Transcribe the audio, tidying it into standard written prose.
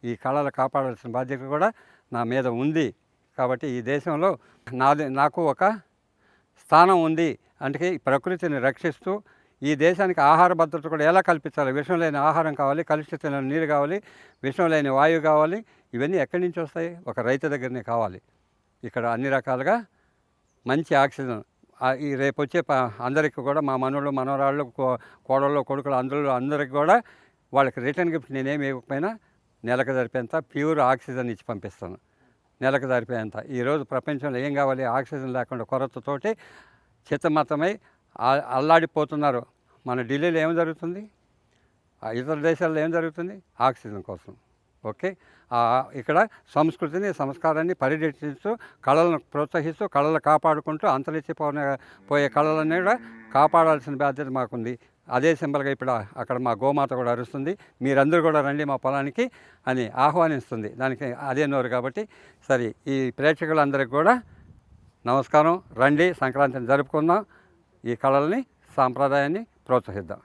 ఈ కళలు కాపాడాల్సిన బాధ్యత కూడా నా మీద ఉంది. కాబట్టి ఈ దేశంలో నాకు ఒక స్థానం ఉంది. అందుకే ఈ ప్రకృతిని రక్షిస్తూ ఈ దేశానికి ఆహార భద్రత కూడా ఎలా కల్పించాలి? విషం లేని ఆహారం కావాలి, కలుషిత నీరు కావాలి, విషం లేని వాయువు కావాలి. ఇవన్నీ ఎక్కడి నుంచి వస్తాయి? ఒక రైతు దగ్గరనే కావాలి. ఇక్కడ అన్ని రకాలుగా మంచి ఆక్సిజన్ ఈ రేపు వచ్చే అందరికీ కూడా మా మనవళ్ళు, మనవరాళ్ళు, కోడళ్ళు, కొడుకులు అందరికి కూడా వాళ్ళకి రిటర్న్ గిఫ్ట్ నేనేమి ఇవ్వకపోయినా నెలకు సరిపోయేంత ప్యూర్ ఆక్సిజన్ ఇచ్చి పంపిస్తాను. నెలకు సరిపోయేంత. ఈరోజు ప్రపంచంలో ఏం కావాలి? ఆక్సిజన్ లేకుండా కొరతతోటి చిత్తమత్తమై అల్లాడిపోతున్నారు. మన ఢిల్లీలో ఏం జరుగుతుంది? ఇతర దేశాల్లో ఏం జరుగుతుంది? ఆక్సిజన్ కోసం. ఓకే, ఇక్కడ సంస్కృతిని, సంస్కారాన్ని పరిరక్షిస్తూ, కళలను ప్రోత్సహిస్తూ, కళలు కాపాడుకుంటూ పోయే కళలన్నీ కూడా కాపాడాల్సిన బాధ్యత మాకుంది. అదే సింబల్గా ఇప్పుడు అక్కడ మా గోమాత కూడా అరుస్తుంది, మీరందరూ కూడా రండి మా పొలానికి అని ఆహ్వానిస్తుంది. దానికి అదే నోరు. కాబట్టి సరే, ఈ ప్రేక్షకులందరికీ కూడా నమస్కారం. రండి, సంక్రాంతిని జరుపుకుందాం, ఈ కళల్ని, సాంప్రదాయాన్ని ప్రోత్సహిద్దాం.